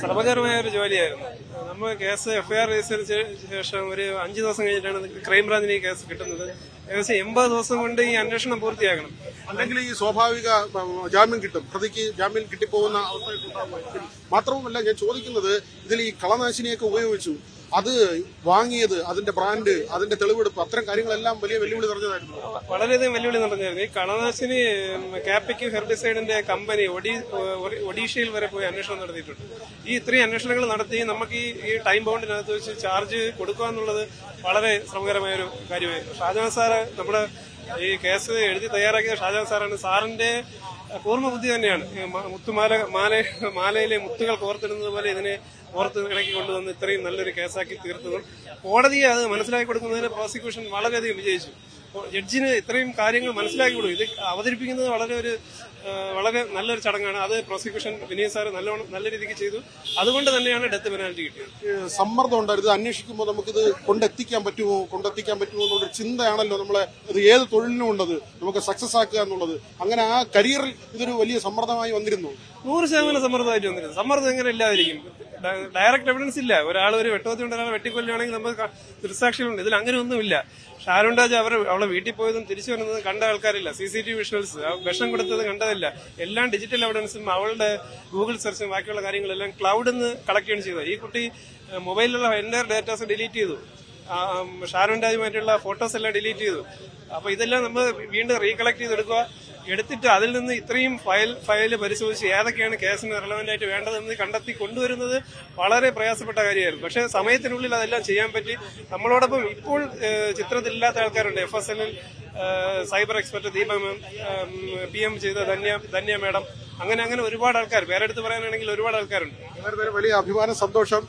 ശ്രമകരമായ ഒരു ജോലിയായിരുന്നു. നമ്മൾ കേസ് എഫ്ഐആർ രജിസ്റ്റർ ശേഷം ഒരു 5 ദിവസം കഴിഞ്ഞിട്ടാണ് ക്രൈംബ്രാഞ്ചിന് ഈ കേസ് കിട്ടുന്നത്. ഏകദേശം 80 ദിവസം കൊണ്ട് ഈ അന്വേഷണം പൂർത്തിയാക്കണം. അല്ലെങ്കിൽ ഈ സ്വാഭാവിക ജാമ്യം കിട്ടും, പ്രതിക്ക് ജാമ്യം കിട്ടിപ്പോകുന്ന അവസ്ഥ. മാത്രവുമല്ല, ഞാൻ ചോദിക്കുന്നത്, ഇതിൽ ഈ കളനാശിനിയൊക്കെ ഉപയോഗിച്ചു, അത് വാങ്ങിയത്, അതിന്റെ ബ്രാൻഡ്, അതിന്റെ തെളിവെടുപ്പ്, അത്തരം കാര്യങ്ങളെല്ലാം വലിയ വെല്ലുവിളി നിറഞ്ഞതായിരുന്നു. വളരെയധികം വെല്ലുവിളി നിറഞ്ഞായിരുന്നു. ഈ കളനാശിനി കാപ്പിക്ക് ഹെർബിസൈഡിന്റെ കമ്പനി ഒഡീഷയിൽ വരെ പോയി അന്വേഷണം നടത്തിയിട്ടുണ്ട്. ഈ ഇത്രയും അന്വേഷണങ്ങൾ നടത്തി നമുക്ക് ഈ ടൈം ബൗണ്ടിനകത്ത് വെച്ച് ചാർജ് കൊടുക്കുക എന്നുള്ളത് വളരെ ശ്രമകരമായ ഒരു കാര്യമായിരുന്നു. ഷാജഹാൻ സാറ് നമ്മുടെ ഈ കേസ് എഴുതി തയ്യാറാക്കിയ ഷാജഹാൻ സാറാണ്. സാറിന്റെ പൂർണ്ണ ബുദ്ധി തന്നെയാണ് മാലയിലെ മുത്തുകൾ കോർത്തിടുന്നത് പോലെ ഇതിനെ ഓർത്ത് ഇണക്കി കൊണ്ടുവന്ന് ഇത്രയും നല്ലൊരു കേസാക്കി തീർത്തതും കോടതിയെ അത് മനസ്സിലാക്കി കൊടുക്കുന്നതിന് പ്രോസിക്യൂഷൻ വളരെയധികം വിജയിച്ചു. ജഡ്ജിന് ഇത്രയും കാര്യങ്ങൾ മനസ്സിലാക്കി കൊടുക്കും. ഇത് അവതരിപ്പിക്കുന്നത് വളരെ നല്ലൊരു ചടങ്ങാണ്. അത് പ്രോസിക്യൂഷൻ വിനീത് സാറ് നല്ല രീതിക്ക് ചെയ്തു. അതുകൊണ്ട് തന്നെയാണ് ഡെത്ത് പെനാൽറ്റി കിട്ടിയത്. സമ്മർദ്ദം ഉണ്ടായിരുന്നു. ഇത് അന്വേഷിക്കുമ്പോൾ നമുക്കിത് കൊണ്ടെത്തിക്കാൻ പറ്റുമോ എന്നുള്ളൊരു ചിന്തയാണല്ലോ നമ്മളെ, ഇത് ഏത് തൊഴിലിനും ഉള്ളത്, നമുക്ക് സക്സസ് ആക്കുക എന്നുള്ളത്. അങ്ങനെ ആ കരിയറിൽ ഇതൊരു വലിയ സമ്മർദ്ദമായി വന്നിരുന്നു. 100% സമ്മർദ്ദമായിട്ട് വന്നിരുന്നു. സമ്മർദ്ദം എങ്ങനെ ഇല്ലാതിരിക്കും? ഡയറക്റ്റ് എവിഡൻസ് ഇല്ല. ഒരാൾ ഒരു വെട്ടോത്തി കൊണ്ട് ഒരാളെ വെട്ടിക്കൊല്ലുകയാണെങ്കിൽ നമുക്ക് ദൃക്സാക്ഷികളുണ്ട്. ഇതിൽ അങ്ങനെ ഒന്നുമില്ല. ഷാരോൺ രാജ് അവളെ വീട്ടിൽ പോയതും തിരിച്ചു വരുന്നതും കണ്ട ആൾക്കാരില്ല. CCTV വിഷ്വൽസ്, വിഷം കൊടുത്തത് കണ്ടതില്ല. എല്ലാം ഡിജിറ്റൽ എവിഡൻസും അവളുടെ ഗൂഗിൾ സെർച്ചും ബാക്കിയുള്ള കാര്യങ്ങളെല്ലാം ക്ലൗഡിൽ നിന്ന് കളക്ട് ചെയ്യാണ് ചെയ്തത്. ഈ കുട്ടി മൊബൈലിലുള്ള എൻ്റെ ഡേറ്റാസ് ഡിലീറ്റ് ചെയ്തു. ഷാരോൺ രാജുമായിട്ടുള്ള ഫോട്ടോസ് എല്ലാം ഡിലീറ്റ് ചെയ്തു. അപ്പൊ ഇതെല്ലാം നമ്മൾ വീണ്ടും റീകളക്ട് ചെയ്തെടുക്കുക. എടുത്തിട്ട് അതിൽ നിന്ന് ഇത്രയും ഫയൽ പരിശോധിച്ച് ഏതൊക്കെയാണ് കേസിന് റെലവന്റ് ആയിട്ട് വേണ്ടതെന്ന് കണ്ടെത്തി കൊണ്ടുവരുന്നത് വളരെ പ്രയാസപ്പെട്ട കാര്യമായിരുന്നു. പക്ഷെ സമയത്തിനുള്ളിൽ അതെല്ലാം ചെയ്യാൻ പറ്റി. നമ്മളോടൊപ്പം ഇപ്പോൾ ചിത്രത്തിലില്ലാത്ത ആൾക്കാരുണ്ട്. FSL സൈബർ എക്സ്പെർട്ട് ദീപ മാം, PM ചെയ്ത ധന്യ മാഡം, അങ്ങനെ ഒരുപാട് ആൾക്കാർ, പേരെടുത്ത് പറയാനാണെങ്കിൽ ഒരുപാട് ആൾക്കാരുണ്ട്. വലിയ അഭിമാനം, സന്തോഷം.